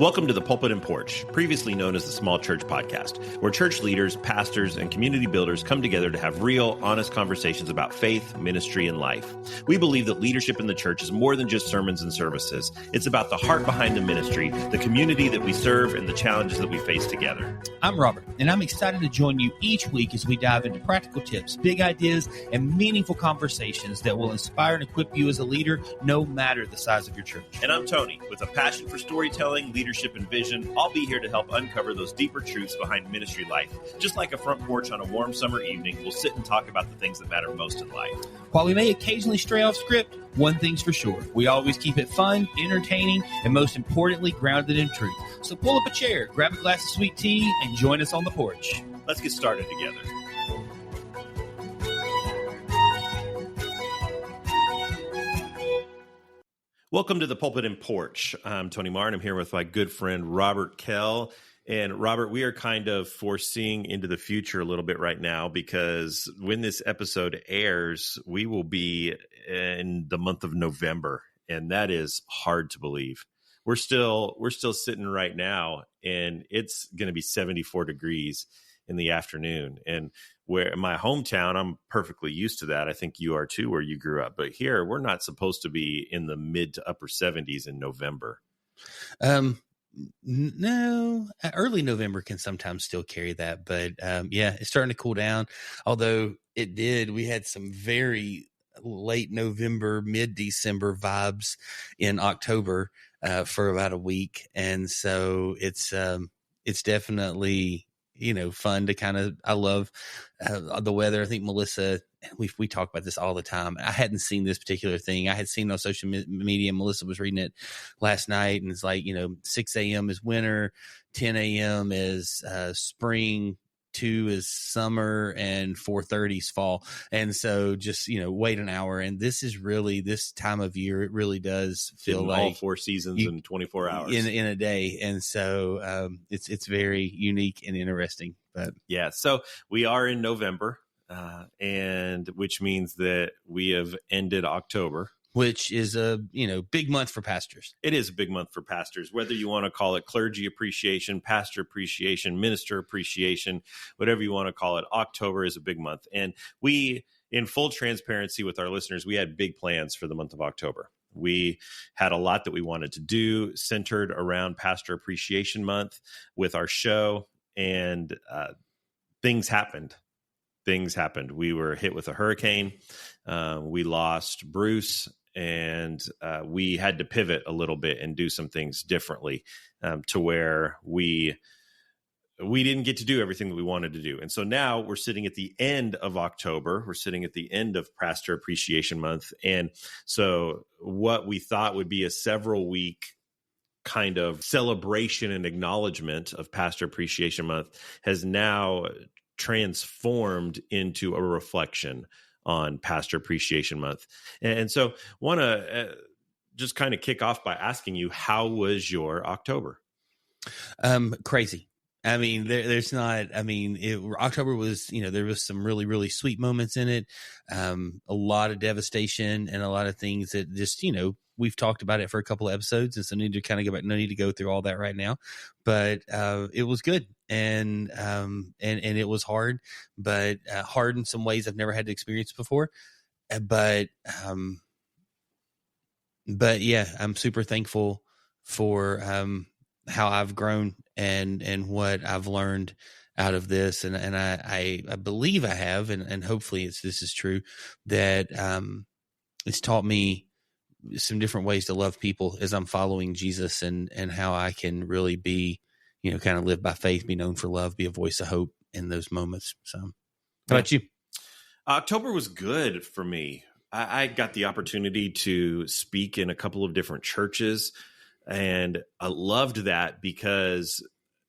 Welcome to the Pulpit Porch, previously known as the Small Church Podcast, where church leaders, pastors, and community builders come together to have real, honest conversations about faith, ministry, and life. We believe that leadership in the church is more than just sermons and services. It's about the heart behind the ministry, the community that we serve, and the challenges that we face together. I'm Robert, and I'm excited to join you each week as we dive into practical tips, big ideas, and meaningful conversations that will inspire and equip you as a leader, no matter the size of your church. And I'm Tony, with a passion for storytelling, leadership, and vision. I'll be here to help uncover those deeper truths behind ministry life. Just like a front porch on a warm summer evening, we'll sit and talk about the things that matter most in life. While we may occasionally stray off script, one thing's for sure. We always keep it fun, entertaining, and most importantly, grounded in truth. So pull up a chair, grab a glass of sweet tea, and join us on the porch. Let's get started together. Welcome to the Pulpit Porch. I'm Tony Marr, and I'm here with my good friend, Robert Kell. And Robert, we are kind of foreseeing into the future a little bit right now, because when this episode airs, we will be in the month of November, and that is hard to believe. We're still sitting right now, and it's going to be 74 degrees in the afternoon. And where in my hometown, I'm perfectly used to that. I think you are too, where you grew up. But here, we're not supposed to be in the mid to upper 70s in November. No, early November can sometimes still carry that, but yeah, it's starting to cool down. Although we had some very late November, mid-December vibes in October for about a week, and so it's definitely fun to kind of. I love the weather. I think Melissa. We talk about this all the time. I hadn't seen this particular thing. I had seen it on social media. Melissa was reading it last night, and it's like, 6 a.m. is winter, 10 a.m. is spring, 2 is summer, and 4:30 is fall. And so just, wait an hour. And this is really, this time of year, it really does feel like all 4 seasons in 24 hours in a day. And so it's very unique and interesting. But yeah, so we are in November. And which means that we have ended October, which is a big month for pastors. It is a big month for pastors, whether you want to call it clergy appreciation, pastor appreciation, minister appreciation, whatever you want to call it. October is a big month, and we, in full transparency with our listeners, we had big plans for the month of October. We had a lot that we wanted to do centered around Pastor Appreciation Month with our show, and things happened. We were hit with a hurricane. We lost Bruce, and we had to pivot a little bit and do some things differently to where we didn't get to do everything that we wanted to do. And so now we're sitting at the end of October. We're sitting at the end of Pastor Appreciation Month. And so what we thought would be a several-week kind of celebration and acknowledgement of Pastor Appreciation Month has now transformed into a reflection on Pastor Appreciation Month. And so want to just kind of kick off by asking you, how was your October? Crazy. I mean, there's not, October was, there was some really, really sweet moments in it. A lot of devastation and a lot of things that just, we've talked about it for a couple of episodes, and so need to kind of go back. No need to go through all that right now, but it was good, and it was hard, but hard in some ways I've never had to experience before. But yeah, I'm super thankful for how I've grown and what I've learned out of this, and I believe I have, and hopefully this is true, that it's taught me some different ways to love people as I'm following Jesus, and how I can really be, kind of live by faith, be known for love, be a voice of hope in those moments. So how about you? October was good for me. I got the opportunity to speak in a couple of different churches, and I loved that because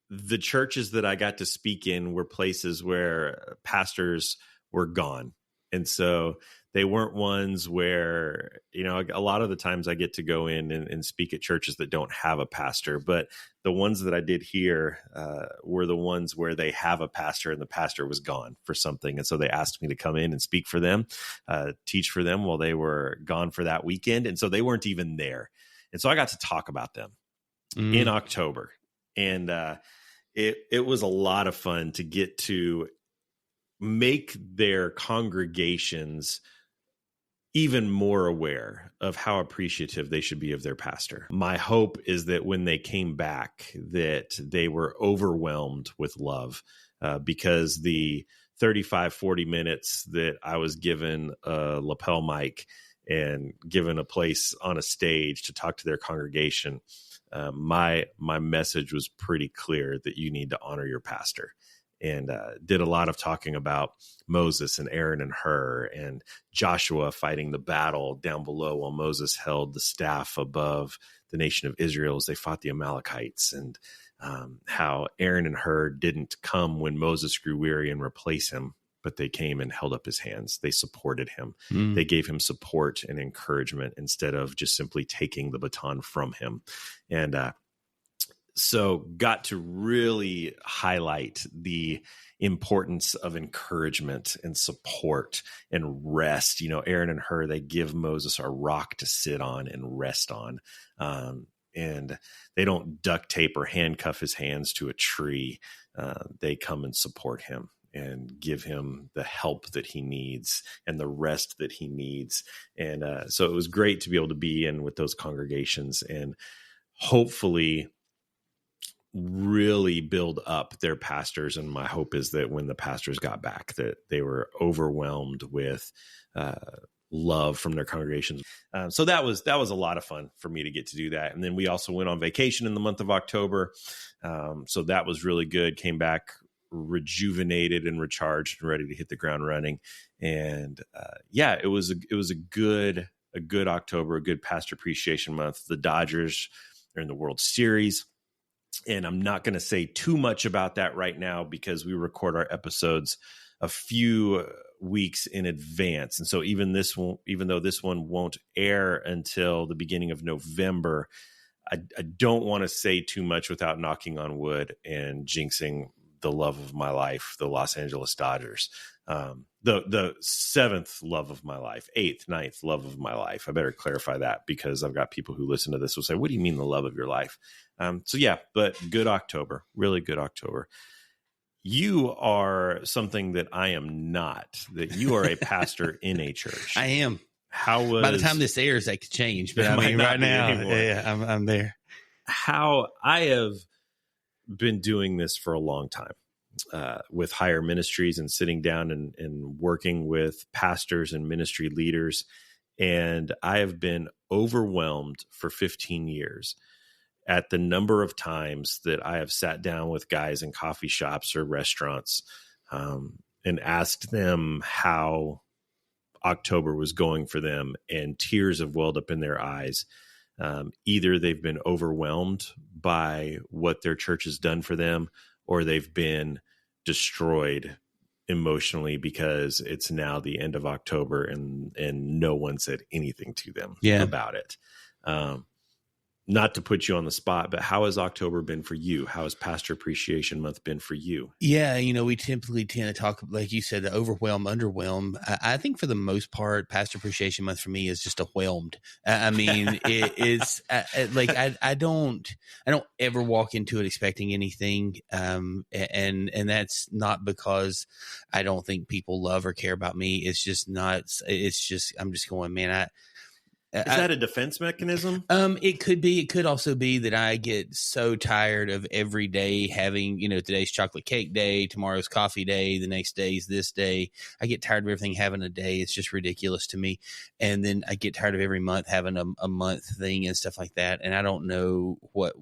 the churches that I got to speak in were places where pastors were gone. And so they weren't ones where, a lot of the times I get to go in and speak at churches that don't have a pastor, but the ones that I did here were the ones where they have a pastor and the pastor was gone for something. And so they asked me to come in and speak for them, teach for them while they were gone for that weekend. And so they weren't even there. And so I got to talk about them. in October. And it was a lot of fun to get to make their congregations even more aware of how appreciative they should be of their pastor. My hope is that when they came back, that they were overwhelmed with love, because the 35, 40 minutes that I was given a lapel mic and given a place on a stage to talk to their congregation, my message was pretty clear that you need to honor your pastor. And did a lot of talking about Moses and Aaron and Hur, and Joshua fighting the battle down below while Moses held the staff above the nation of Israel as they fought the Amalekites, and how Aaron and Hur didn't come when Moses grew weary and replace him, but they came and held up his hands. They supported him. They gave him support and encouragement instead of just simply taking the baton from him. And so got to really highlight the importance of encouragement and support and rest. Aaron and Hur, they give Moses a rock to sit on and rest on. And they don't duct tape or handcuff his hands to a tree. They come and support him and give him the help that he needs and the rest that he needs. And so it was great to be able to be in with those congregations and hopefully really build up their pastors. And my hope is that when the pastors got back, that they were overwhelmed with love from their congregations. So that was a lot of fun for me to get to do that. And then we also went on vacation in the month of October. So that was really good. Came back rejuvenated and recharged and ready to hit the ground running. And it was a good October, a good pastor appreciation month. The Dodgers are in the World Series. And I'm not going to say too much about that right now because we record our episodes a few weeks in advance. And so even though this one won't air until the beginning of November, I don't want to say too much without knocking on wood and jinxing the love of my life, the Los Angeles Dodgers. The seventh love of my life, eighth, ninth love of my life. I better clarify that because I've got people who listen to this will say, what do you mean the love of your life? But good October, really good October. You are something that I am not, that you are a pastor in a church. I am. By the time this airs, that could change. But I mean, right now, I'm there. How I have been doing this for a long time. With higher ministries and sitting down and working with pastors and ministry leaders. And I have been overwhelmed for 15 years at the number of times that I have sat down with guys in coffee shops or restaurants and asked them how October was going for them, and tears have welled up in their eyes. Either they've been overwhelmed by what their church has done for them, or they've been destroyed emotionally because it's now the end of October and no one said anything to them about it. Not to put you on the spot, but how has October been for you? How has Pastor Appreciation Month been for you? Yeah, we typically tend to talk, like you said, the overwhelm, underwhelm. I think for the most part, Pastor Appreciation Month for me is just a whelmed. I mean, it's like I don't ever walk into it expecting anything, and that's not because I don't think people love or care about me. It's just not. It's just I'm just going, man. Is that a defense mechanism? It could be. It could also be that I get so tired of every day having, today's chocolate cake day, tomorrow's coffee day, the next day is this day. I get tired of everything having a day. It's just ridiculous to me. And then I get tired of every month having a month thing and stuff like that. And I don't know what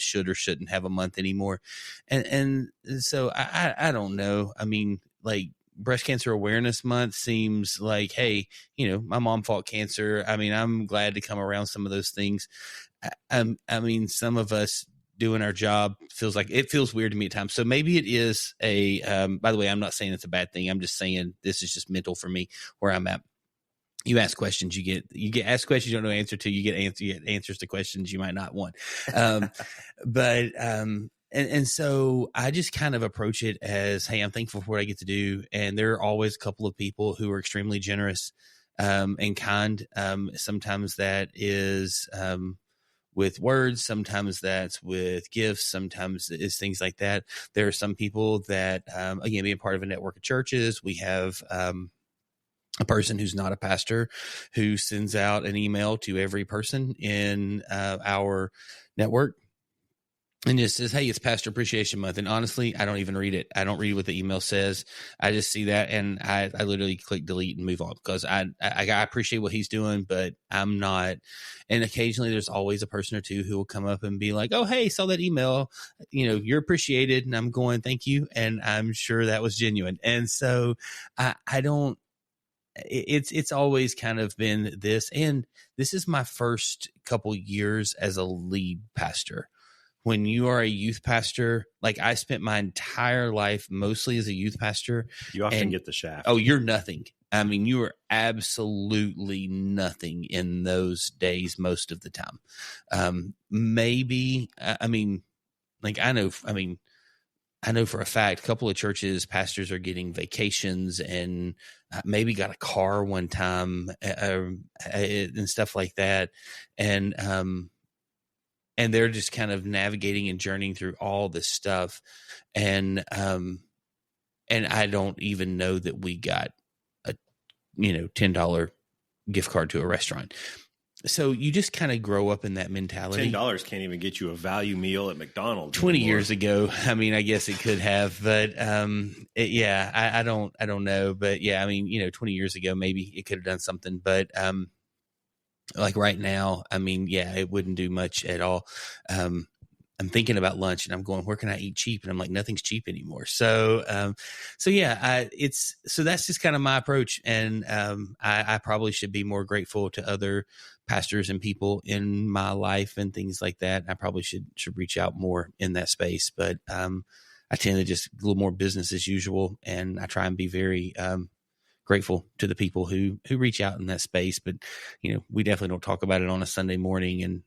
should or shouldn't have a month anymore. And so I don't know. I mean, like, Breast Cancer Awareness Month seems like, hey, my mom fought cancer. I mean, I'm glad to come around some of those things. I mean, some of us doing our job feels weird to me at times. So maybe it is by the way, I'm not saying it's a bad thing. I'm just saying this is just mental for me where I'm at. You ask questions, you get asked questions you don't know answer to, you get answers to questions you might not want. And so I just kind of approach it as, hey, I'm thankful for what I get to do. And there are always a couple of people who are extremely generous and kind. Sometimes that is with words. Sometimes that's with gifts. Sometimes it's things like that. There are some people that, again, being part of a network of churches, we have, a person who's not a pastor who sends out an email to every person in our network and just says, hey, it's Pastor Appreciation Month. And honestly, I don't even read it. I don't read what the email says. I just see that and I literally click delete and move on because I appreciate what he's doing, but I'm not. And occasionally there's always a person or two who will come up and be like, oh, hey, saw that email. You're appreciated. And I'm going, thank you. And I'm sure that was genuine. And so I don't. It's always kind of been this, and this is my first couple years as a lead pastor. When you are a youth pastor, like I spent my entire life mostly as a youth pastor. You often get the shaft. Oh, you're nothing. I mean, you are absolutely nothing in those days most of the time. Maybe, I know for a fact, a couple of churches, pastors are getting vacations and maybe got a car one time and stuff like that. And they're just kind of navigating and journeying through all this stuff. And I don't even know that we got a, $10 gift card to a restaurant. So you just kind of grow up in that mentality. $10 can't even get you a value meal at McDonald's. 20 years ago, I mean, I guess it could have, but I don't know. But yeah, I mean, 20 years ago, maybe it could have done something. But like right now, I mean, yeah, it wouldn't do much at all. I'm thinking about lunch and I'm going, where can I eat cheap? And I'm like, nothing's cheap anymore. So that's just kind of my approach. And I probably should be more grateful to other pastors and people in my life and things like that. I probably should reach out more in that space, but I tend to just a little more business as usual. And I try and be very grateful to the people who reach out in that space. But, we definitely don't talk about it on a Sunday morning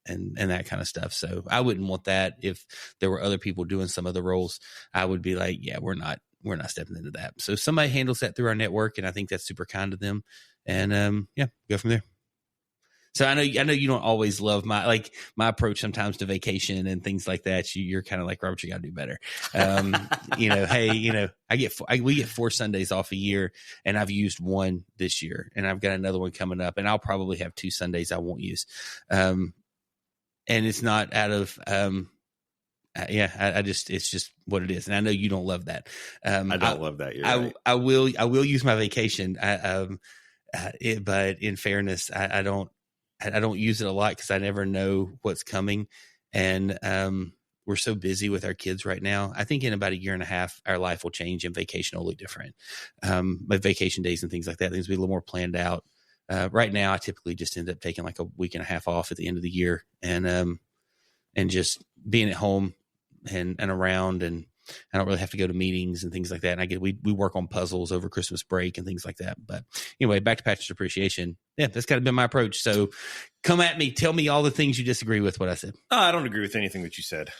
and that kind of stuff. So I wouldn't want that. If there were other people doing some of the roles, I would be like, yeah, we're not stepping into that. So somebody handles that through our network. And I think that's super kind of them. And go from there. So I know you don't always love my approach sometimes to vacation and things like that. You're kind of like, Robert, you got to do better. Hey, we get 4 Sundays off a year and I've used one this year and I've got another one coming up and I'll probably have 2 Sundays I won't use. And it's not out of, it's just what it is. And I know you don't love that. I don't love that. You're right. I will use my vacation. But in fairness, I don't use it a lot because I never know what's coming. And, we're so busy with our kids right now. I think in about 1.5 years, our life will change and vacation will look different. But vacation days and things like that, things will be a little more planned out. Right now, I typically just end up taking like 1.5 weeks off at the end of the year and just being at home and around, and I don't really have to go to meetings and things like that. And we work on puzzles over Christmas break and things like that. But anyway, back to Pastor's Appreciation. Yeah, that's kind of been my approach. So come at me. Tell me all the things you disagree with what I said. Oh, I don't agree with anything that you said.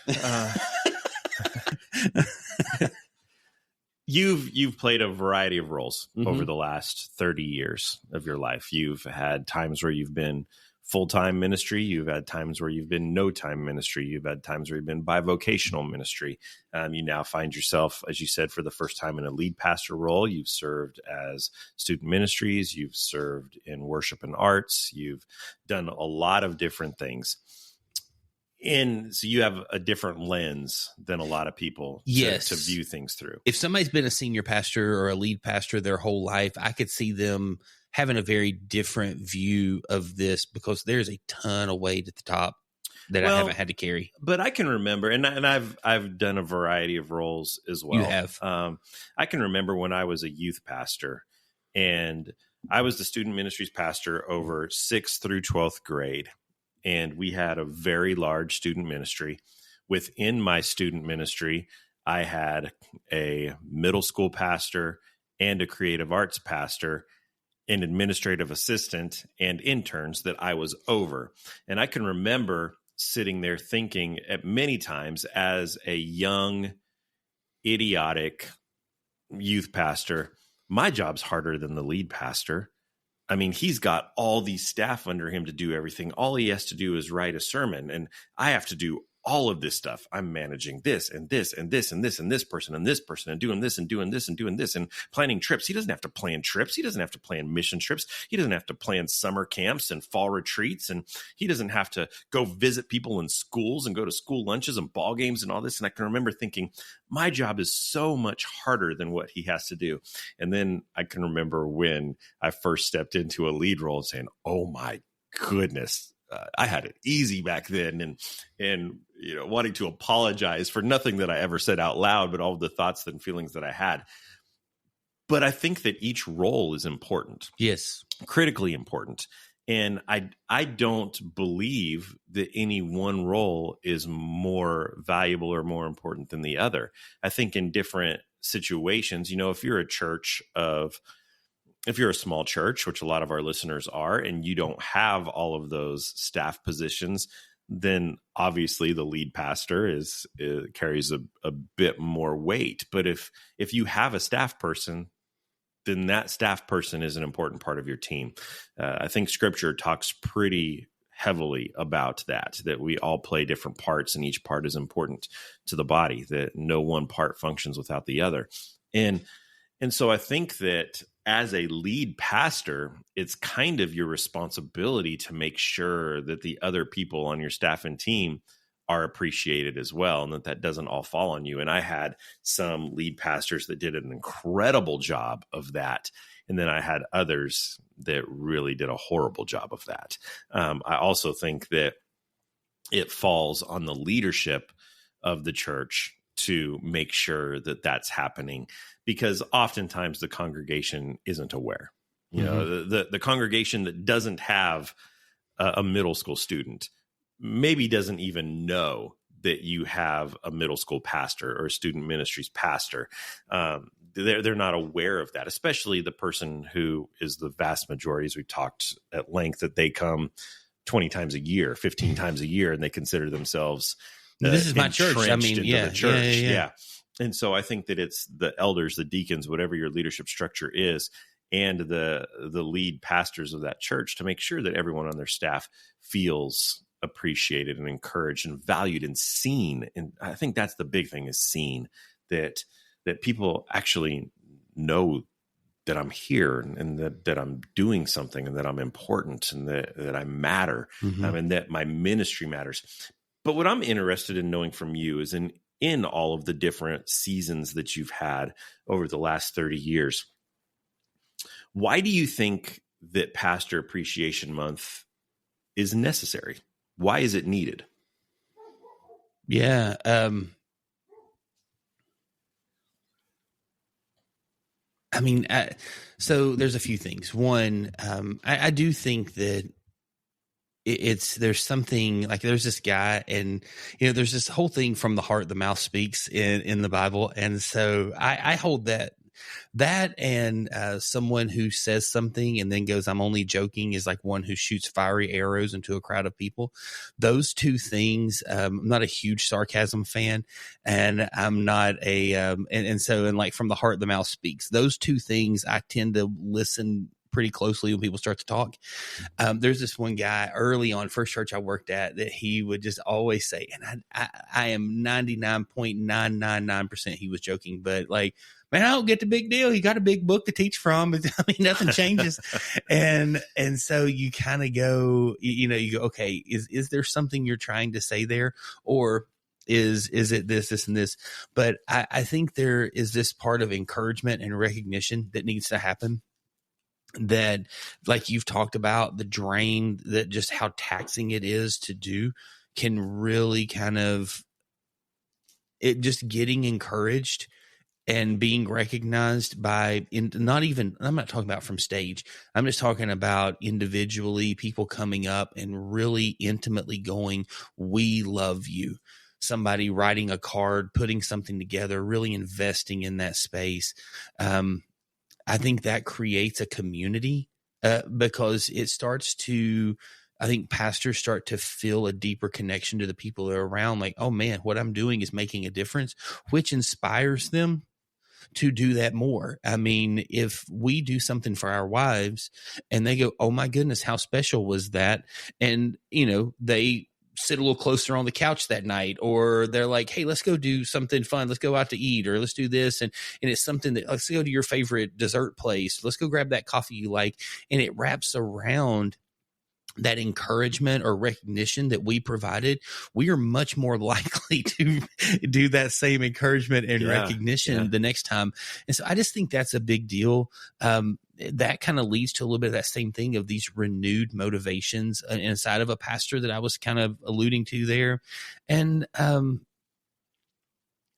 You've played a variety of roles over the last 30 years of your life. You've had times where you've been full-time ministry. You've had times where you've been no-time ministry. You've had times where you've been bivocational ministry. You now find yourself, as you said, for the first time in a lead pastor role. You've served as student ministries. You've served in worship and arts. You've done a lot of different things. So you have a different lens than a lot of people to view things through. If somebody's been a senior pastor or a lead pastor their whole life, I could see them having a very different view of this because there's a ton of weight at the top that I haven't had to carry. But I can remember, and I've done a variety of roles as well. You have. I can remember when I was a youth pastor, and I was the student ministries pastor over 6th through 12th grade. And we had a very large student ministry. Within my student ministry, I had a middle school pastor and a creative arts pastor, an administrative assistant, and interns that I was over. And I can remember sitting there thinking at many times as a young, idiotic youth pastor, my job's harder than the lead pastor. I mean, he's got all these staff under him to do everything. All he has to do is write a sermon, and I have to do all of this stuff. I'm managing this and this and this and this and this person and doing this and doing this and doing this and planning trips. He doesn't have to plan trips. He doesn't have to plan mission trips. He doesn't have to plan summer camps and fall retreats. And he doesn't have to go visit people in schools and go to school lunches and ball games and all this. And I can remember thinking, my job is so much harder than what he has to do. And then I can remember when I first stepped into a lead role and saying, oh my goodness, I had it easy back then, and wanting to apologize for nothing that I ever said out loud, but all of the thoughts and feelings that I had. But I think that each role is important. Yes, critically important. And I don't believe that any one role is more valuable or more important than the other. I think in different situations, if you're if you're a small church, which a lot of our listeners are, and you don't have all of those staff positions, then obviously the lead pastor carries a bit more weight. But if you have a staff person, then that staff person is an important part of your team. I think Scripture talks pretty heavily about that we all play different parts, and each part is important to the body, that no one part functions without the other. And so I think that as a lead pastor, it's kind of your responsibility to make sure that the other people on your staff and team are appreciated as well, and that doesn't all fall on you. And I had some lead pastors that did an incredible job of that. And then I had others that really did a horrible job of that. I also think that it falls on the leadership of the church to make sure that that's happening, because oftentimes the congregation isn't aware. The congregation that doesn't have a middle school student maybe doesn't even know that you have a middle school pastor or a student ministries pastor. They're not aware of that, especially the person who is the vast majority, as we talked at length, that they come 20 times a year, 15 times a year, and they consider themselves this is my church. I mean, the church. Yeah. And so I think that it's the elders, the deacons, whatever your leadership structure is, and the lead pastors of that church to make sure that everyone on their staff feels appreciated and encouraged and valued and seen. And I think that's the big thing, is seen, that people actually know that I'm here and that I'm doing something and that I'm important and that I matter, and that my ministry matters. But what I'm interested in knowing from you is in all of the different seasons that you've had over the last 30 years, why do you think that Pastor Appreciation Month is necessary? Why is it needed? Yeah. I mean, so there's a few things. One, I do think that there's something like, there's this guy, and there's this whole thing, from the heart the mouth speaks in the Bible, and so I hold that and someone who says something and then goes, I'm only joking, is like one who shoots fiery arrows into a crowd of people. Those two things, I'm not a huge sarcasm fan, and I'm not so like, from the heart the mouth speaks. Those two things I tend to listen pretty closely when people start to talk. There's this one guy early on, first church I worked at, that he would just always say, and I am 99.999% he was joking, but like, man, I don't get the big deal. You got a big book to teach from. I mean, nothing changes. and so you kind of go, you go, okay, is there something you're trying to say there? Or is it this, and this? But I think there is this part of encouragement and recognition that needs to happen, that, like you've talked about, the drain, that just how taxing it is to do, can really kind of, it just getting encouraged and being recognized by, I'm not talking about from stage. I'm just talking about individually, people coming up and really intimately going, we love you. Somebody writing a card, putting something together, really investing in that space. I think that creates a community, because it starts to, I think pastors start to feel a deeper connection to the people that are around. Like, oh man, what I'm doing is making a difference, which inspires them. to do that more. I mean, if we do something for our wives and they go, oh my goodness, how special was that? And, they sit a little closer on the couch that night, or they're like, hey, let's go do something fun. Let's go out to eat, or let's do this. And it's something that, let's go to your favorite dessert place. Let's go grab that coffee you like. And it wraps around that encouragement or recognition that we provided. We are much more likely to do that same encouragement and recognition the next time. And so I just think that's a big deal. That kind of leads to a little bit of that same thing of these renewed motivations inside of a pastor that I was kind of alluding to there. And,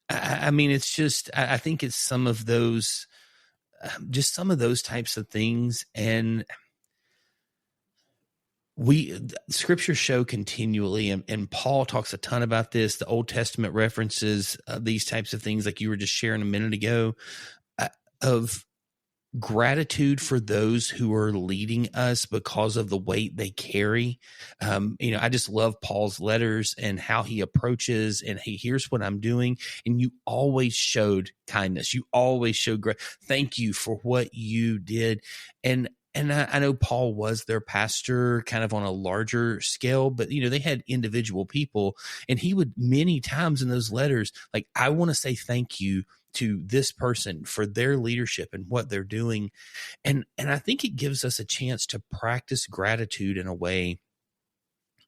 I mean, it's just, I think it's some of those, just some of those types of things. And scriptures show continually, and Paul talks a ton about this. The Old Testament references these types of things, like you were just sharing a minute ago, of gratitude for those who are leading us because of the weight they carry. I just love Paul's letters and how he approaches, and hey, here's what I'm doing. And you always showed kindness. You always showed thank you for what you did. And I know Paul was their pastor kind of on a larger scale, but, they had individual people, and he would many times in those letters, like, I want to say thank you to this person for their leadership and what they're doing. And I think it gives us a chance to practice gratitude in a way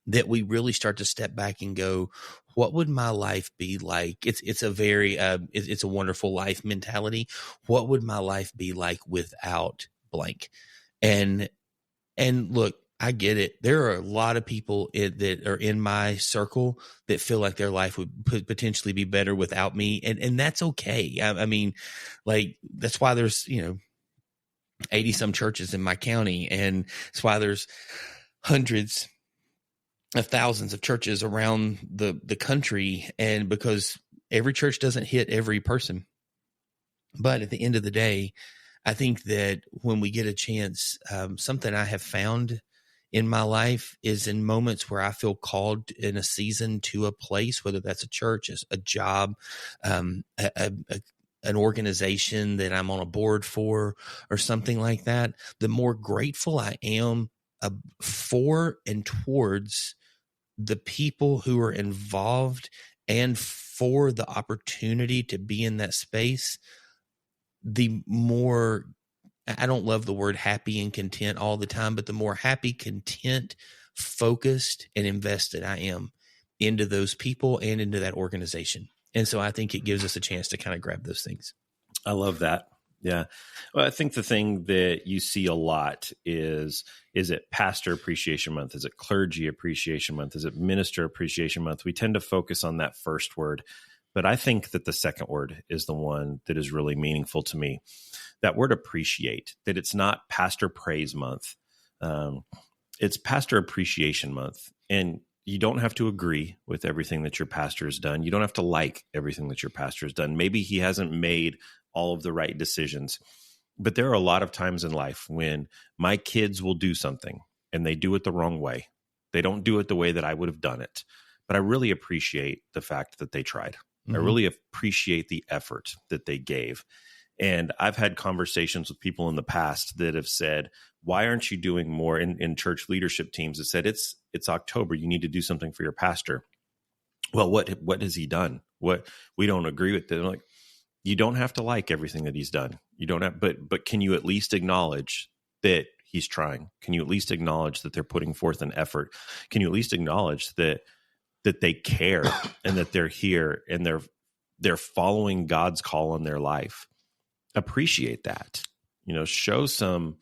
that we really start to step back and go, what would my life be like? It's a very, it's a wonderful life mentality. What would my life be like without blank? And look, I get it. There are a lot of people that are in my circle that feel like their life would potentially be better without me. And that's okay. I mean, like, that's why there's, 80 some churches in my county. And that's why there's hundreds of thousands of churches around the country. And because every church doesn't hit every person. But at the end of the day, I think that when we get a chance, something I have found in my life is in moments where I feel called in a season to a place, whether that's a church, a job, an organization that I'm on a board for, or something like that, the more grateful I am for and towards the people who are involved and for the opportunity to be in that space, the more, I don't love the word happy and content all the time, but the more happy, content, focused, and invested I am into those people and into that organization. And so I think it gives us a chance to kind of grab those things. I love that. Yeah. Well, I think the thing that you see a lot is it Pastor Appreciation Month? Is it Clergy Appreciation Month? Is it Minister Appreciation Month? We tend to focus on that first word. But I think that the second word is the one that is really meaningful to me. That word appreciate, that it's not Pastor Praise Month. It's Pastor Appreciation Month. And you don't have to agree with everything that your pastor has done. You don't have to like everything that your pastor has done. Maybe he hasn't made all of the right decisions. But there are a lot of times in life when my kids will do something and they do it the wrong way. They don't do it the way that I would have done it. But I really appreciate the fact that they tried. I really appreciate the effort that they gave. And I've had conversations with people in the past that have said, why aren't you doing more in church leadership teams that said, it's October, you need to do something for your pastor. Well, what has he done? What we don't agree with. They're like, you don't have to like everything that he's done. You don't have, but can you at least acknowledge that he's trying? Can you at least acknowledge that they're putting forth an effort? Can you at least acknowledge that they care and that they're here and they're following God's call on their life? Appreciate that, show some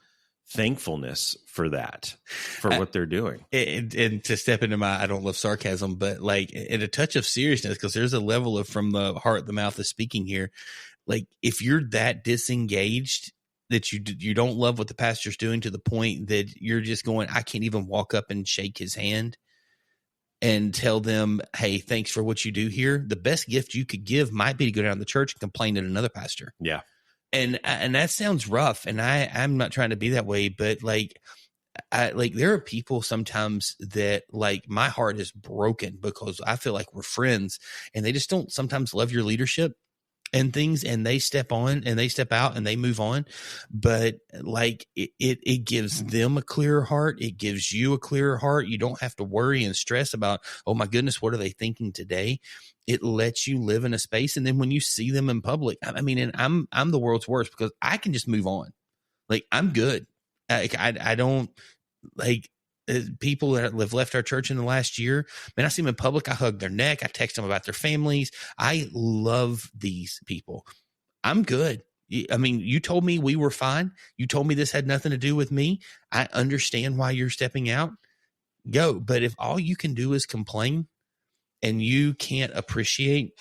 thankfulness for that, for what they're doing. And to step into I don't love sarcasm, but like in a touch of seriousness, because there's a level of from the heart, the mouth is speaking here. Like if you're that disengaged that you don't love what the pastor's doing to the point that you're just going, I can't even walk up and shake his hand and tell them, hey, thanks for what you do here. The best gift you could give might be to go down to the church and complain to another pastor. Yeah. And that sounds rough. And I'm not trying to be that way, but there are people sometimes that like my heart is broken because I feel like we're friends and they just don't sometimes love your leadership. and things, and they step on and they step out and they move on. But like it gives them a clearer heart. It gives you a clearer heart. You don't have to worry and stress about, oh my goodness, what are they thinking today? It lets you live in a space. And then when you see them in public, I mean, and I'm the world's worst because I can just move on. Like I'm good. I don't like people that have left our church in the last year. Man, I see them in public. I hug their neck. I text them about their families. I love these people. I'm good. I mean, you told me we were fine. You told me this had nothing to do with me. I understand why you're stepping out. Go. But if all you can do is complain and you can't appreciate,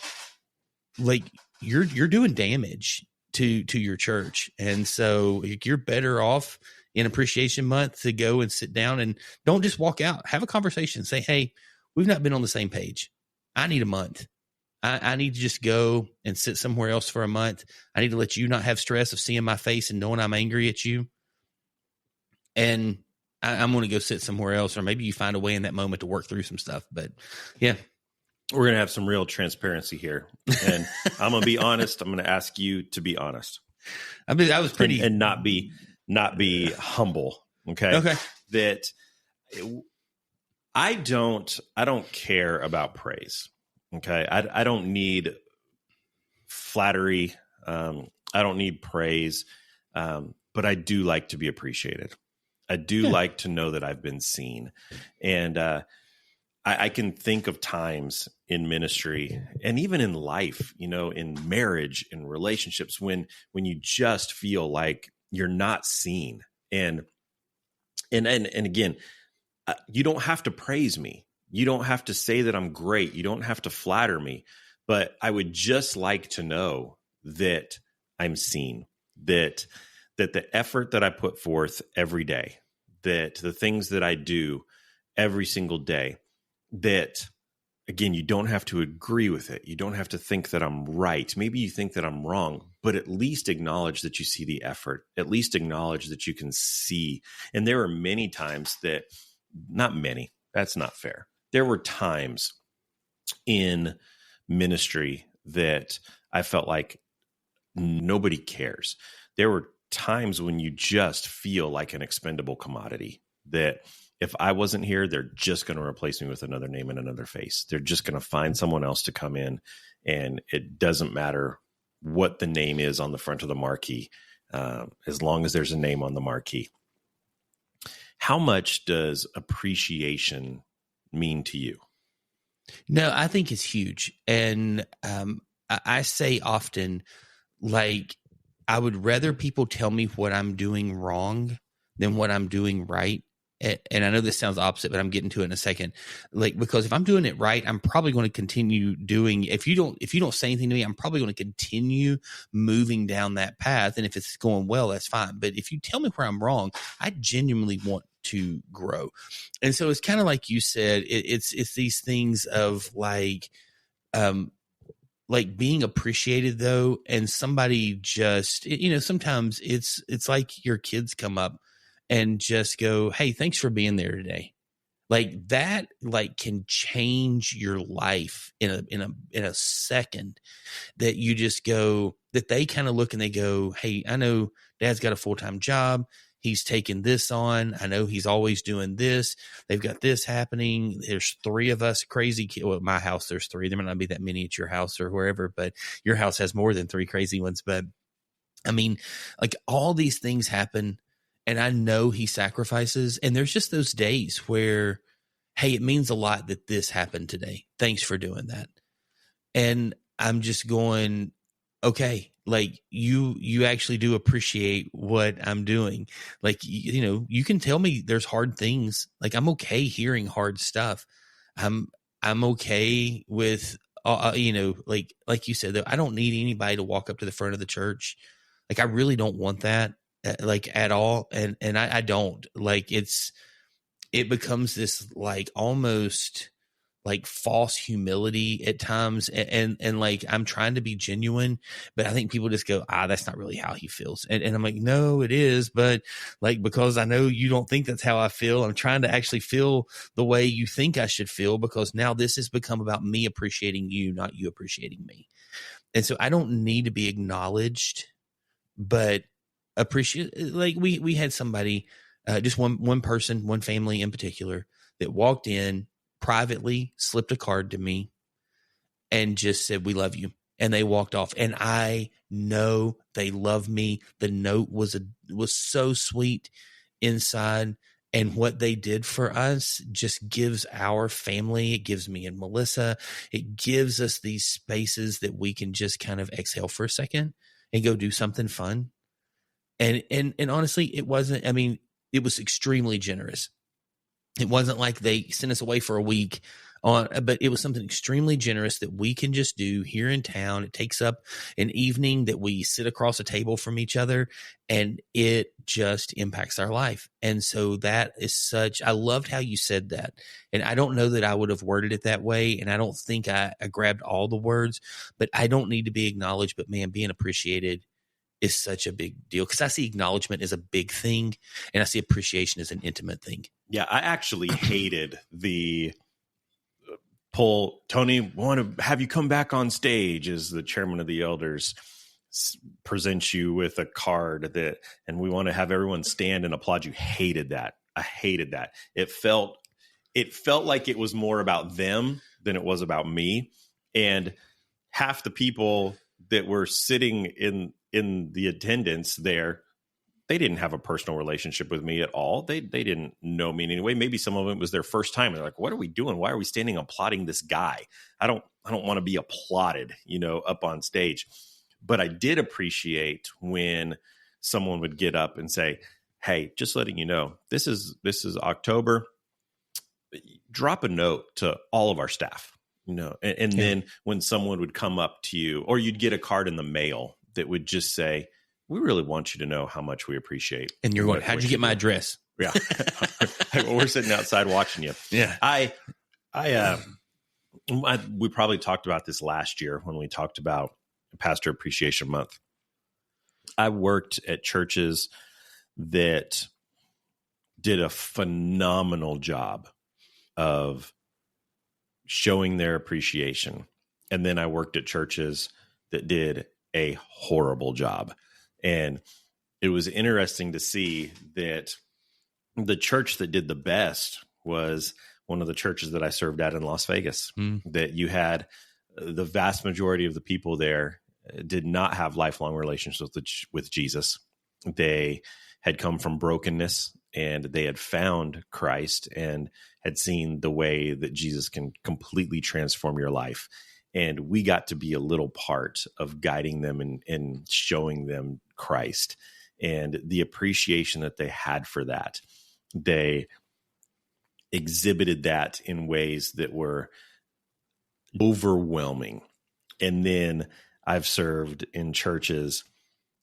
like you're doing damage to your church. And so you're better off in Appreciation Month to go and sit down and don't just walk out. Have a conversation. Say, hey, we've not been on the same page. I need a month. I need to just go and sit somewhere else for a month. I need to let you not have stress of seeing my face and knowing I'm angry at you. And I'm going to go sit somewhere else, or maybe you find a way in that moment to work through some stuff. But yeah. We're going to have some real transparency here. And I'm going to be honest. I'm going to ask you to be honest. I mean, I was pretty. And not be humble. Okay. Okay. That I don't care about praise. Okay. I don't need flattery. I don't need praise. But I do like to be appreciated. I do like to know that I've been seen. And, I can think of times in ministry and even in life, in marriage, in relationships, when you just feel like you're not seen. And again, you don't have to praise me. You don't have to say that I'm great. You don't have to flatter me, but I would just like to know that I'm seen, that the effort that I put forth every day, that the things that I do every single day, that, again, you don't have to agree with it. You don't have to think that I'm right. Maybe you think that I'm wrong, but at least acknowledge that you see the effort. At least acknowledge that you can see. And there are many times that, not many, that's not fair. There were times in ministry that I felt like nobody cares. There were times when you just feel like an expendable commodity, that if I wasn't here, they're just going to replace me with another name and another face. They're just going to find someone else to come in, and it doesn't matter what the name is on the front of the marquee, as long as there's a name on the marquee. How much does appreciation mean to you? No, I think it's huge. And I say often, like, I would rather people tell me what I'm doing wrong than what I'm doing right. And I know this sounds opposite, but I'm getting to it in a second. Like, because if I'm doing it right, I'm probably going to continue doing. If you don't say anything to me, I'm probably going to continue moving down that path. And if it's going well, that's fine. But if you tell me where I'm wrong, I genuinely want to grow. And so it's kind of like you said. It's these things of like being appreciated though, and somebody just sometimes it's like your kids come up and just go, hey, thanks for being there today. Like that, like can change your life in a second, that you just go, that they kind of look and they go, hey, I know Dad's got a full-time job. He's taking this on. I know he's always doing this. They've got this happening. There's 3 of us crazy kids. Well, at my house, there's 3. There might not be that many at your house or wherever, but your house has more than 3 crazy ones. But I mean, like all these things happen. And I know he sacrifices. And there's just those days where, hey, it means a lot that this happened today. Thanks for doing that. And I'm just going, okay, like you actually do appreciate what I'm doing. Like, you can tell me there's hard things. Like I'm okay hearing hard stuff. I'm okay with, like you said, though, I don't need anybody to walk up to the front of the church. Like, I really don't want that. Like at all. And I don't like, it becomes this like almost like false humility at times. And like, I'm trying to be genuine, but I think people just go, that's not really how he feels. And I'm like, no, it is. But like, because I know you don't think that's how I feel, I'm trying to actually feel the way you think I should feel, because now this has become about me appreciating you, not you appreciating me. And so I don't need to be acknowledged, but appreciate. Like we had somebody, just one person, one family in particular, that walked in privately, slipped a card to me, and just said, "We love you." And they walked off. And I know they love me. The note was so sweet inside. And what they did for us just gives our family, it gives me and Melissa, it gives us these spaces that we can just kind of exhale for a second and go do something fun. And honestly, it wasn't, I mean, it was extremely generous. It wasn't like they sent us away for a week but it was something extremely generous that we can just do here in town. It takes up an evening that we sit across a table from each other, and it just impacts our life. And so that is I loved how you said that. And I don't know that I would have worded it that way. And I don't think I grabbed all the words, but I don't need to be acknowledged, but man, being appreciated is such a big deal, because I see acknowledgement as a big thing and I see appreciation as an intimate thing. Yeah, I actually hated the Tony, want to have you come back on stage as the chairman of the elders presents you with a card and we want to have everyone stand and applaud you. Hated that. I hated that. It felt like it was more about them than it was about me. And half the people that were sitting in the attendance there, they didn't have a personal relationship with me at all. They didn't know me in any way. Maybe some of them was their first time. They're like, what are we doing? Why are we standing applauding this guy? I don't want to be applauded, up on stage. But I did appreciate when someone would get up and say, hey, just letting you know, this is October. Drop a note to all of our staff, and then when someone would come up to you, or you'd get a card in the mail that would just say, we really want you to know how much we appreciate. And you're going, how'd you get my address? Yeah. We're sitting outside watching you. Yeah. We probably talked about this last year when we talked about Pastor Appreciation Month. I worked at churches that did a phenomenal job of showing their appreciation. And then I worked at churches that did a horrible job. And it was interesting to see that the church that did the best was one of the churches that I served at in Las Vegas, that you had the vast majority of the people there did not have lifelong relationships with Jesus. They had come from brokenness, and they had found Christ and had seen the way that Jesus can completely transform your life. And we got to be a little part of guiding them and showing them Christ, and the appreciation that they had for that. They exhibited that in ways that were overwhelming. And then I've served in churches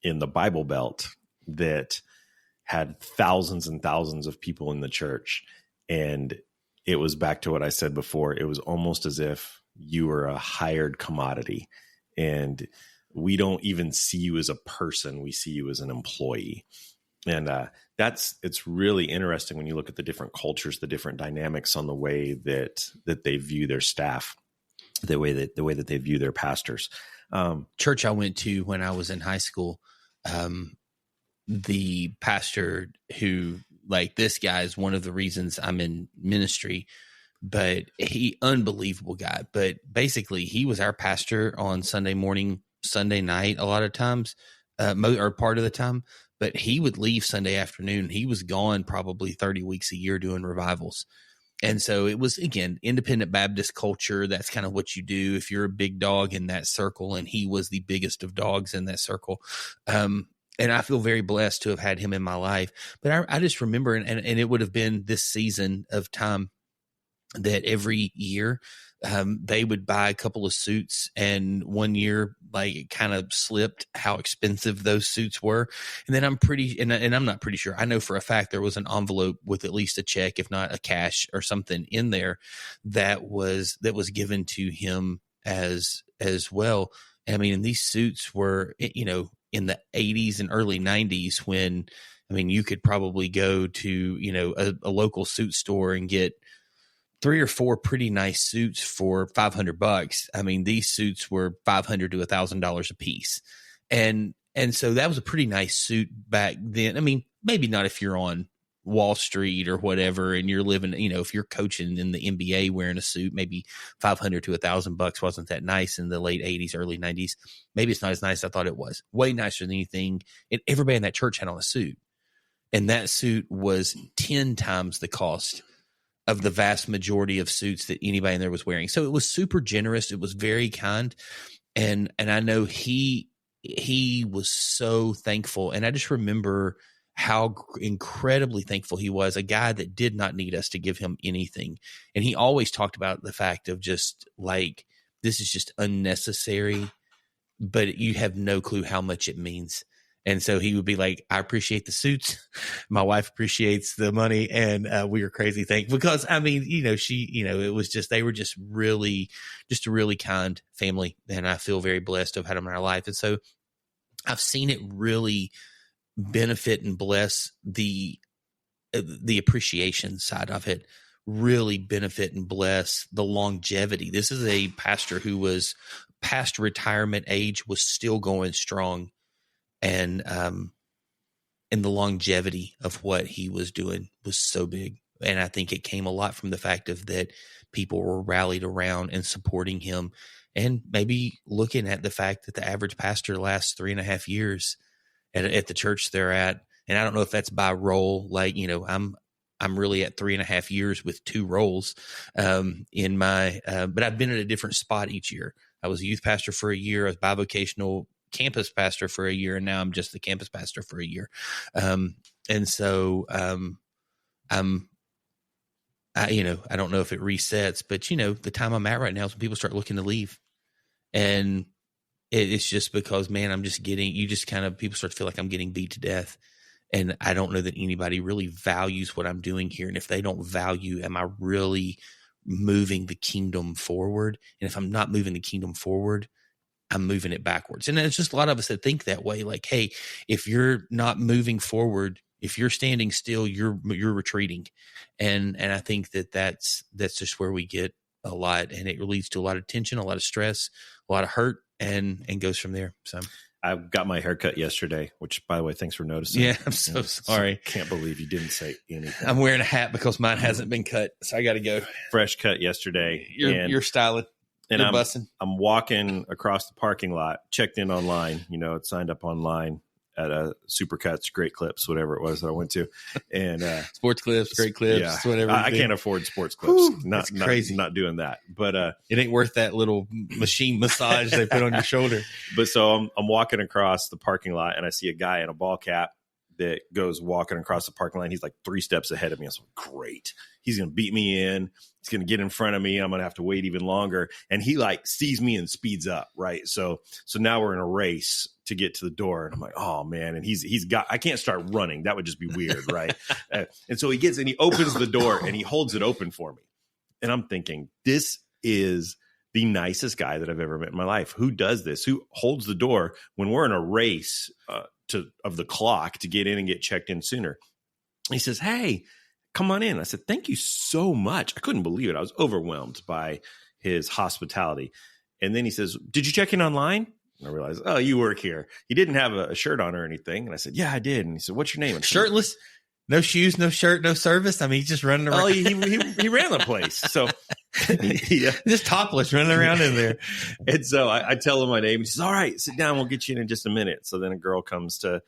in the Bible Belt that had thousands and thousands of people in the church. And it was back to what I said before. It was almost as if you were a hired commodity, and we don't even see you as a person. We see you as an employee. And it's really interesting when you look at the different cultures, the different dynamics on the way that they view their staff, the way that they view their pastors. Church I went to when I was in high school, the pastor who, like, this guy is one of the reasons I'm in ministry, but unbelievable guy. But basically he was our pastor on Sunday morning, Sunday night, a lot of times, or part of the time, but he would leave Sunday afternoon. He was gone probably 30 weeks a year doing revivals. And so it was, again, independent Baptist culture. That's kind of what you do if you're a big dog in that circle. And he was the biggest of dogs in that circle. And I feel very blessed to have had him in my life. But I just remember, and it would have been this season of time, that every year they would buy a couple of suits, and one year, like, it kind of slipped how expensive those suits were. And then I'm not pretty sure, I know for a fact there was an envelope with at least a check, if not a cash or something in there that was given to him as well. I mean, and these suits were, in the 80s and early 90s when, I mean, you could probably go to, a local suit store and get 3 or 4 pretty nice suits for $500. I mean, these suits were $500 to $1,000 a piece. And so that was a pretty nice suit back then. I mean, maybe not if you're on Wall Street or whatever, and you're living, if you're coaching in the NBA wearing a suit, maybe $500 to $1,000 wasn't that nice in the late 80s, early 90s. Maybe it's not as nice as I thought it was. Way nicer than anything. And everybody in that church had on a suit. And that suit was 10 times the cost of the vast majority of suits that anybody in there was wearing. So it was super generous. It was very kind. And I know he was so thankful. And I just remember how incredibly thankful he was, a guy that did not need us to give him anything. And he always talked about the fact of just like, this is just unnecessary, but you have no clue how much it means. And so he would be like, I appreciate the suits. My wife appreciates the money. And we are crazy thankful because, I mean, it was just, they were just a really kind family. And I feel very blessed to have had them in our life. And so I've seen it really benefit and bless the appreciation side of it, really benefit and bless the longevity. This is a pastor who was past retirement age, was still going strong. And the longevity of what he was doing was so big. And I think it came a lot from the fact of that people were rallied around and supporting him, and maybe looking at the fact that the average pastor lasts 3.5 years at the church they're at. And I don't know if that's by role. Like, I'm really at 3.5 years with 2 roles in my, but I've been at a different spot each year. I was a youth pastor for a year. I was bivocational campus pastor for a year, and now I'm just the campus pastor for a year. And so I don't know if it resets, but the time I'm at right now is when people start looking to leave. And it's just because, man, people start to feel like I'm getting beat to death. And I don't know that anybody really values what I'm doing here. And if they don't value, am I really moving the kingdom forward? And if I'm not moving the kingdom forward, I'm moving it backwards. And it's just a lot of us that think that way. Like, hey, if you're not moving forward, if you're standing still, you're retreating. And I think that's just where we get a lot, and it leads to a lot of tension, a lot of stress, a lot of hurt, and goes from there. So I got my haircut yesterday, which, by the way, thanks for noticing. Yeah, I'm so sorry. Can't believe you didn't say anything. I'm wearing a hat because mine hasn't been cut, so I got to go. Fresh cut yesterday. You're styling. And you're bussing. I'm walking across the parking lot, checked in online, it's signed up online at Supercuts, Great Clips, whatever it was that I went to. And Sports Clips, Great Clips, yeah, whatever. I can't afford Sports Clips. Whew, not crazy. Not doing that. But it ain't worth that little machine massage they put on your shoulder. But so I'm walking across the parking lot, and I see a guy in a ball cap that goes walking across the parking lot. He's like 3 steps ahead of me. I was like, great. He's going to beat me in. He's going to get in front of me. I'm going to have to wait even longer. And he like sees me and speeds up. Right. So now we're in a race to get to the door. And I'm like, oh man. And I can't start running. That would just be weird. Right. And so he opens the door and he holds it open for me. And I'm thinking, this is the nicest guy that I've ever met in my life. Who does this? Who holds the door when we're in a race of the clock to get in and get checked in sooner? He says, hey, come on in. I said, thank you so much. I couldn't believe it. I was overwhelmed by his hospitality. And then he says, did you check in online? And I realized, oh, you work here. He didn't have a shirt on or anything. And I said, yeah, I did. And he said, what's your name? Shirtless? No shoes, no shirt, no service. I mean, he's just running around. Oh, he ran the place. So just topless running around in there. And so I tell him my name. He says, all right, sit down. We'll get you in just a minute. So then a girl comes to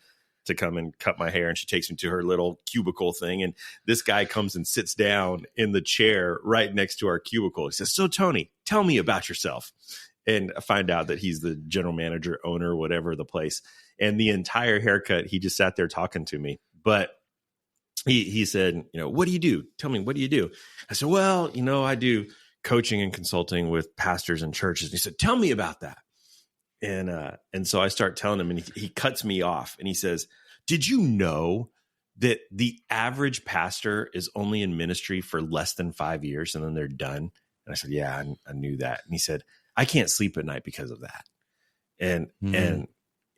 come and cut my hair, and she takes me to her little cubicle thing. And this guy comes and sits down in the chair right next to our cubicle. He says, so Tony, tell me about yourself. And I find out that he's the general manager, owner, whatever the place. And the entire haircut, he just sat there talking to me. But he said, what do you do? Tell me, what do you do? I said, well, I do coaching and consulting with pastors and churches. And he said, tell me about that. And so I start telling him, and he cuts me off and he says, did you know that the average pastor is only in ministry for less than 5 years and then they're done? And I said, yeah, I knew that. And he said, I can't sleep at night because of that.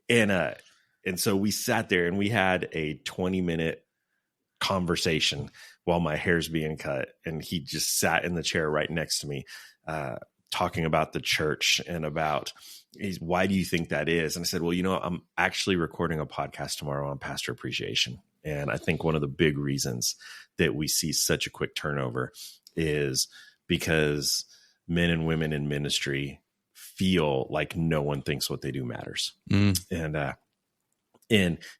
And so we sat there and we had a 20-minute conversation while my hair's being cut. And he just sat in the chair right next to me, talking about the church and about why do you think that is? And I said, well, I'm actually recording a podcast tomorrow on pastor appreciation. And I think one of the big reasons that we see such a quick turnover is because men and women in ministry feel like no one thinks what they do matters. And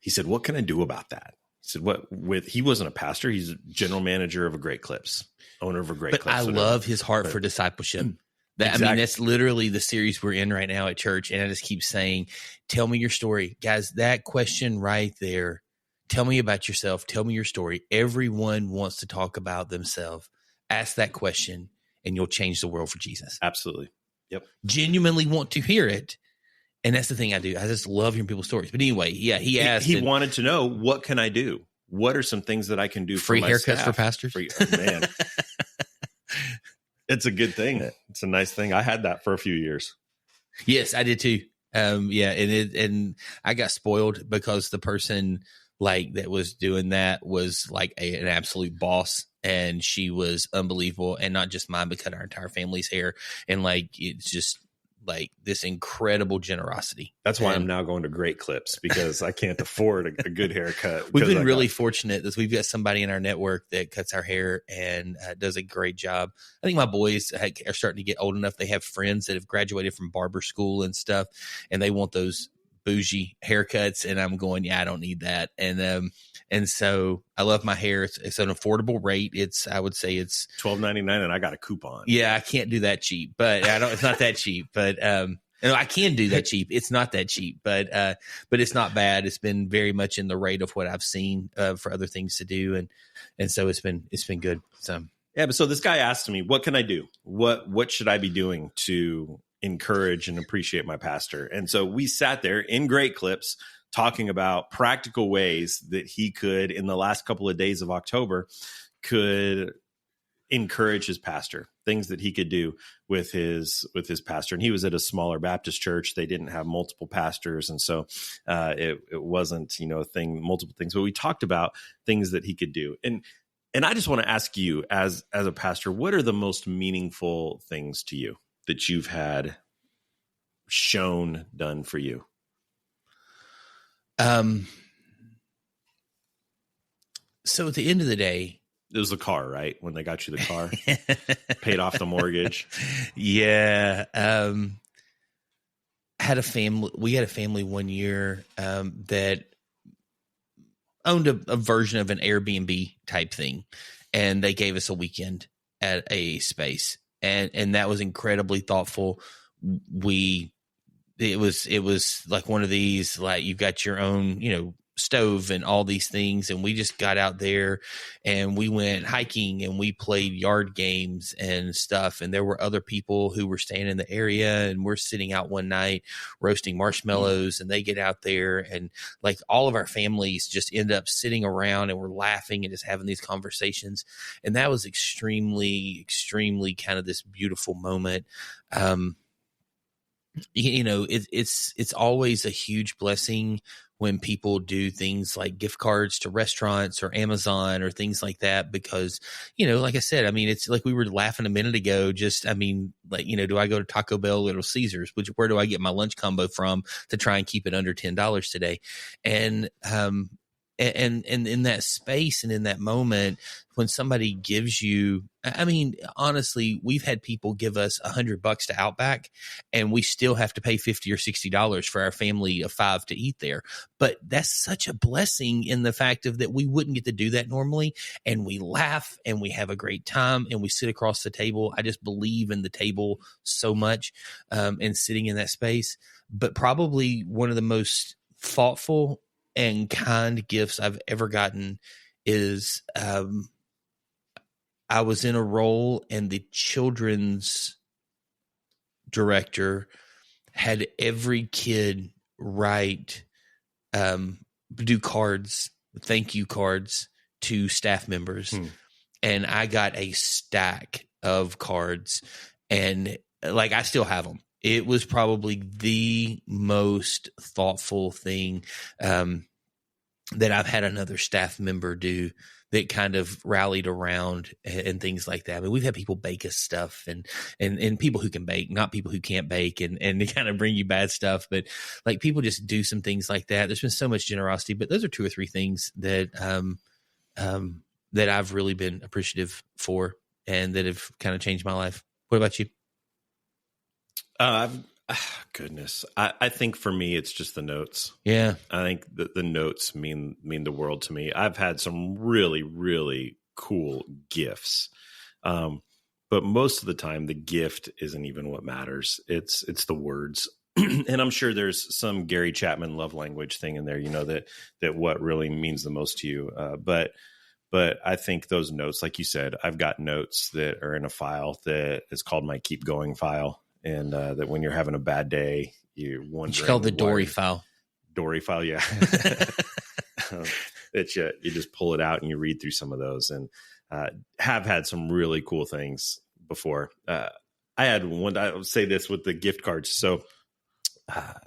he said, what can I do about that? He said, he wasn't a pastor. He's general manager of a Great Clips, owner of a Great Clips. But I love his heart for discipleship. Exactly. I mean, that's literally the series we're in right now at church. And I just keep saying, tell me your story. Guys, that question right there, tell me about yourself. Tell me your story. Everyone wants to talk about themselves. Ask that question and you'll change the world for Jesus. Absolutely. Yep. Genuinely want to hear it. And that's the thing I do. I just love hearing people's stories. But anyway, yeah, he asked. He wanted to know, what can I do? What are some things that I can do free for my haircuts staff? for pastors? Oh, man. It's a good thing. It's a nice thing. I had that for a few years. Yes, I did too. And I got spoiled because the person that was doing that was an absolute boss, and she was unbelievable, and not just mine, but cut our entire family's hair, and it's just this incredible generosity. That's why I'm now going to Great Clips, because I can't afford a good haircut. We've been really fortunate that we've got somebody in our network that cuts our hair and does a great job. I think my boys are starting to get old enough. They have friends that have graduated from barber school and stuff, and they want those bougie haircuts. And I'm going, yeah, I don't need that. And so I love my hair. It's an affordable rate. I would say it's $12.99, and I got a coupon. Yeah, I can't do that cheap, but it's not that cheap. But I can do that cheap. It's not that cheap, but it's not bad. It's been very much in the rate of what I've seen for other things to do, and so it's been good. So yeah, but so this guy asked me, what can I do? What should I be doing to encourage and appreciate my pastor? And so we sat there in Great Clips talking about practical ways that he could, in the last couple of days of October, could encourage his pastor, things that he could do with his pastor. And he was at a smaller Baptist church. They didn't have multiple pastors. And so it wasn't, a thing, multiple things, but we talked about things that he could do. And I just want to ask you, as a pastor, what are the most meaningful things to you that you've had shown done for you? So at the end of the day, it was the car, right? When they got you the car, paid off the mortgage. Yeah. We had a family one year, that owned a version of an Airbnb type thing. And they gave us a weekend at a space, and that was incredibly thoughtful. It was like one of these, you've got your own, stove and all these things. And we just got out there and we went hiking and we played yard games and stuff. And there were other people who were staying in the area, and we're sitting out one night roasting marshmallows, and they get out there, and all of our families just end up sitting around and we're laughing and just having these conversations. And that was extremely, extremely kind of this beautiful moment. It's always a huge blessing when people do things like gift cards to restaurants or Amazon or things like that, because, like I said, it's like we were laughing a minute ago, do I go to Taco Bell, Little Caesars, where do I get my lunch combo from to try and keep it under $10 today? And in that space and in that moment, when somebody gives you, honestly, we've had people give us $100 to Outback, and we still have to pay $50 or $60 for our family of 5 to eat there. But that's such a blessing in the fact of that we wouldn't get to do that normally. And we laugh and we have a great time and we sit across the table. I just believe in the table so much, and sitting in that space. But probably one of the most thoughtful and kind gifts I've ever gotten is I was in a role, and the children's director had every kid write, do cards, thank you cards to staff members. And I got a stack of cards, and like, I still have them. It was probably the most thoughtful thing that I've had another staff member do, that kind of rallied around and things like that. I mean, we've had people bake us stuff, and people who can bake, not people who can't bake, and they kind of bring you bad stuff. But like, people just do some things like that. There's been so much generosity, but those are 2 or 3 things that that I've really been appreciative for, and that have kind of changed my life. What about you? Goodness. I think for me, it's just the notes. Yeah. I think the notes mean the world to me. I've had some really, really cool gifts. But most of the time, the gift isn't even what matters. It's the words. And I'm sure there's some Gary Chapman love language thing in there, that what really means the most to you. But I think those notes, like you said, I've got notes that are in a file that is called my keep going file. And that when you're having a bad day, you're wondering. It's called the Dory file. Dory file, yeah. That you just pull it out and you read through some of those, and have had some really cool things before. I had one. I would say this with the gift cards. So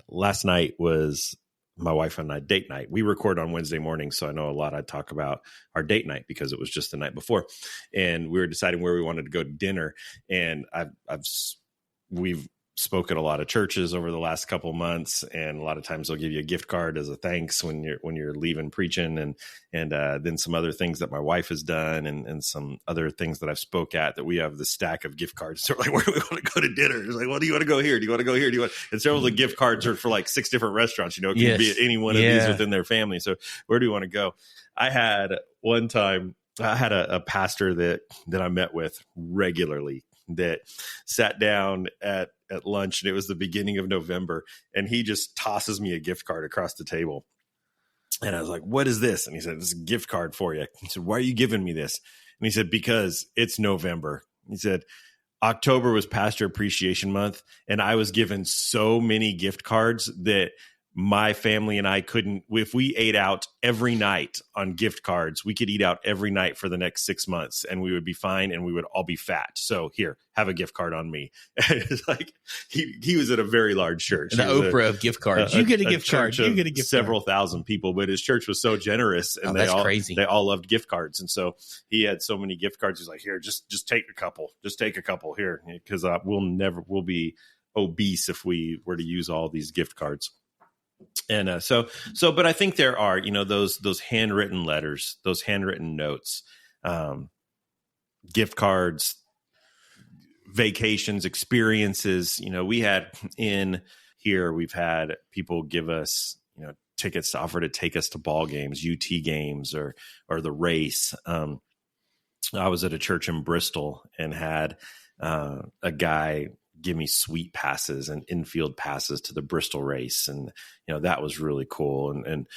last night was my wife and I date night. We record on Wednesday morning, so I know a lot. I talk about our date night because it was just the night before, and we were deciding where we wanted to go to dinner. And we've spoke at a lot of churches over the last couple of months, and a lot of times they'll give you a gift card as a thanks when you're leaving preaching, and then some other things that my wife has done, and some other things that I've spoke at, that we have the stack of gift cards. So like, where do we want to go to dinner? It's like, well, do you want to go here? Do you want to go here? And several of the gift cards are for like 6 different restaurants. It can be at any one of these within their family. So where do you want to go? I had one time, I had a pastor that I met with regularly, that sat down at lunch, and it was the beginning of November, and he just tosses me a gift card across the table. And I was like, what is this? And he said, this is a gift card for you. He said, why are you giving me this? And he said, because it's November. He said, October was Pastor Appreciation Month, and I was given so many gift cards that my family and I couldn't, if we ate out every night on gift cards, we could eat out every night for the next 6 months, and we would be fine, and we would all be fat. So here, have a gift card on me. And it's like, he was at a very large church. The Oprah of gift cards. You get a gift card. You get a gift card. Several thousand people, but his church was so generous, and crazy. They all loved gift cards. And so he had so many gift cards. He's like, here, just take a couple. Just take a couple here, because we'll be obese if we were to use all these gift cards. And but I think there are, those handwritten letters, those handwritten notes, gift cards, vacations, experiences. We've had people give us, tickets to offer to take us to ball games, UT games, or the race. I was at a church in Bristol and had a guy give me suite passes and infield passes to the Bristol race. And, that was really cool. And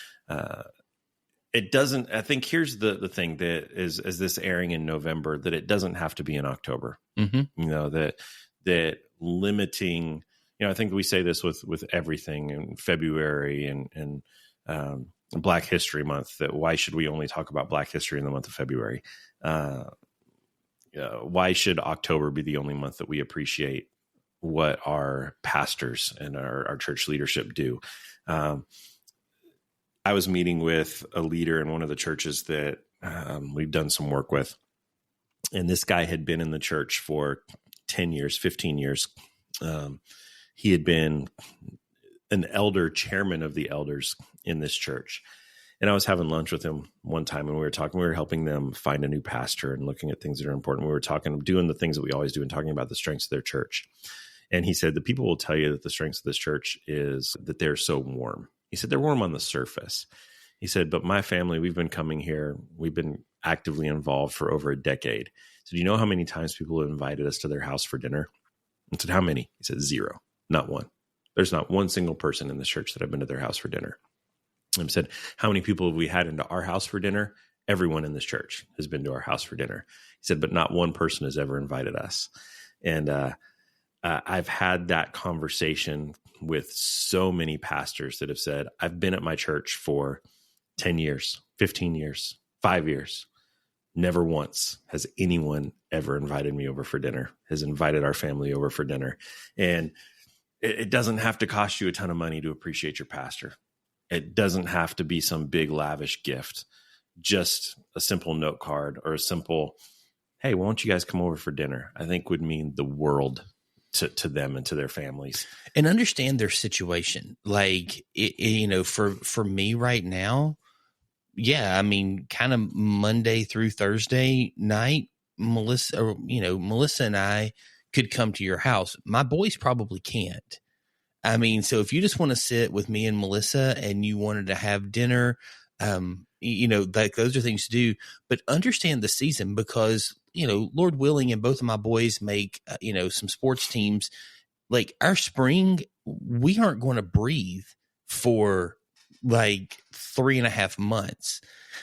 it doesn't, I think here's the thing that is this airing in November, that it doesn't have to be in October, that limiting, I think we say this with everything in February and Black History Month, that why should we only talk about Black history in the month of February? Why should October be the only month that we appreciate what our pastors and our church leadership do? I was meeting with a leader in one of the churches that we've done some work with. And this guy had been in the church for 10 years, 15 years. He had been an elder, chairman of the elders in this church. And I was having lunch with him one time, and we were helping them find a new pastor and looking at things that are important. We were doing the things that we always do and talking about the strengths of their church. And he said, the people will tell you that the strengths of this church is that they're so warm. He said, they're warm on the surface. He said, but my family, we've been coming here. We've been actively involved for over a decade. So do you know how many times people have invited us to their house for dinner? I said, how many? He said, 0, not one. There's not one single person in this church that I've been to their house for dinner. I said, how many people have we had into our house for dinner? everyone in this church has been to our house for dinner. He said, but not one person has ever invited us. And I've had that conversation with so many pastors that have said, I've been at my church for 10 years, 15 years, 5 years. Never once has anyone ever invited me over for dinner, has invited our family over for dinner. And it doesn't have to cost you a ton of money to appreciate your pastor. It doesn't have to be some big lavish gift, just a simple note card or a simple, hey, why don't you guys come over for dinner? I think would mean the world to them and to their families. And understand their situation. Like, for me right now, yeah, I mean, kind of Monday through Thursday night, Melissa and I could come to your house. My boys probably can't. I mean, so if you just want to sit with me and Melissa and you wanted to have dinner, like those are things to do, but understand the season because, Lord willing, and both of my boys make, some sports teams. Like our spring, we aren't going to breathe for like 3.5 months.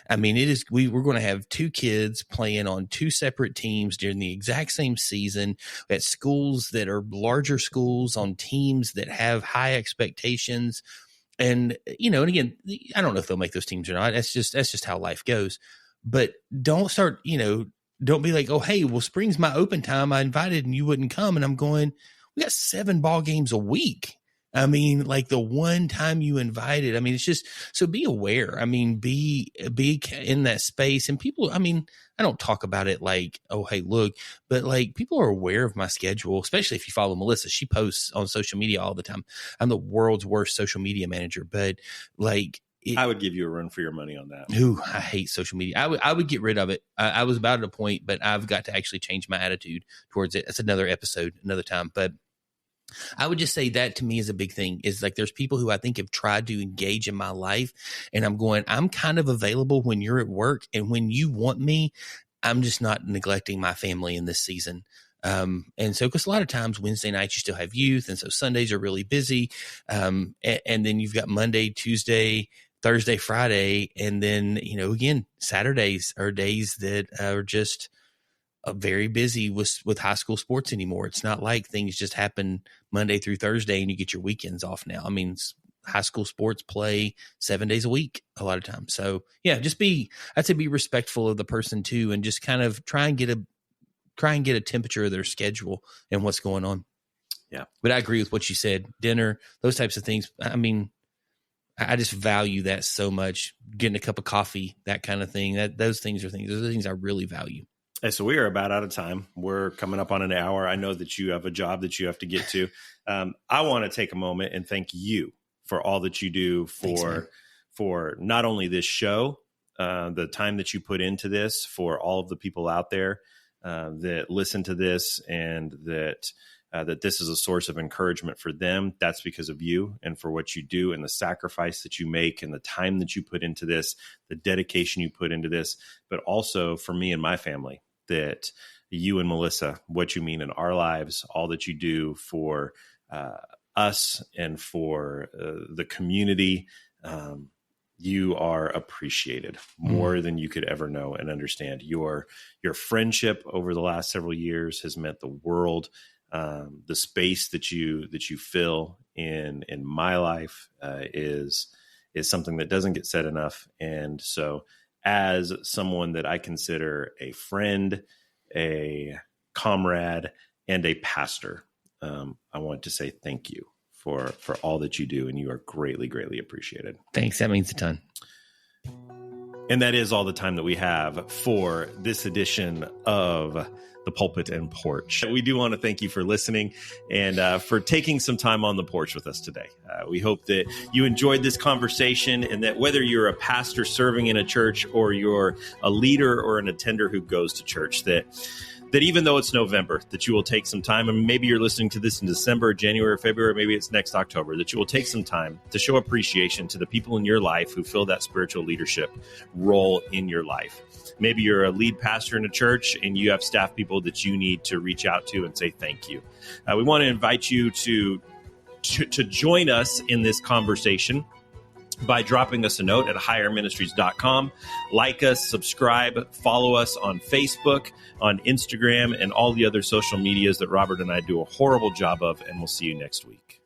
I mean, we're going to have 2 kids playing on 2 separate teams during the exact same season at schools that are larger schools on teams that have high expectations. And, and again, I don't know if they'll make those teams or not. That's just how life goes. But don't start, don't be like, oh, hey, well, spring's my open time. I invited and you wouldn't come. And I'm going, we got 7 ball games a week. I mean, like the one time you invited, I mean, it's just, so be aware. I mean, be in that space. And people, I mean, I don't talk about it like, oh, hey, look, but like people are aware of my schedule, especially if you follow Melissa. She posts on social media all the time. I'm the world's worst social media manager, but like, I would give you a run for your money on that. Ooh, I hate social media. I would get rid of it. I was about at a point, but I've got to actually change my attitude towards it. That's another episode, another time. But I would just say that to me is a big thing is like there's people who I think have tried to engage in my life and I'm kind of available when you're at work and when you want me, I'm just not neglecting my family in this season. And so, because a lot of times Wednesday nights you still have youth. And so Sundays are really busy. And then you've got Monday, Tuesday, Thursday, Friday. And then, again, Saturdays are days that are just very busy with high school sports anymore. It's not like things just happen Monday through Thursday and you get your weekends off now. I mean, high school sports play 7 days a week a lot of times. So yeah, I'd say be respectful of the person too, and just kind of try and get a temperature of their schedule and what's going on. Yeah. But I agree with what you said, dinner, those types of things. I mean, I just value that so much, getting a cup of coffee, that kind of thing. Those are the things I really value. Hey, so we are about out of time. We're coming up on an hour. I know that you have a job that you have to get to. I want to take a moment and thank you for all that you do for not only this show, the time that you put into this, for all of the people out there that listen to this, and that this is a source of encouragement for them. That's because of you and for what you do and the sacrifice that you make and the time that you put into this, the dedication you put into this, but also for me and my family, that you and Melissa, what you mean in our lives, all that you do for us and for the community, you are appreciated more than you could ever know and understand. Your friendship over the last several years has meant the world. The space that you fill in my life is something that doesn't get said enough. And so, as someone that I consider a friend, a comrade, and a pastor, I want to say thank you for all that you do, and you are greatly, greatly appreciated. Thanks. That means a ton. And that is all the time that we have for this edition of the Pulpit and Porch. We do want to thank you for listening and for taking some time on the porch with us today. We hope that you enjoyed this conversation, and that whether you're a pastor serving in a church or you're a leader or an attender who goes to church, that even though it's November, that you will take some time, and maybe you're listening to this in December, January, February, maybe it's next October, that you will take some time to show appreciation to the people in your life who fill that spiritual leadership role in your life. Maybe you're a lead pastor in a church and you have staff people that you need to reach out to and say thank you. We want to invite you to join us in this conversation by dropping us a note at higherministries.com. Like us, subscribe, follow us on Facebook, on Instagram, and all the other social medias that Robert and I do a horrible job of, and we'll see you next week.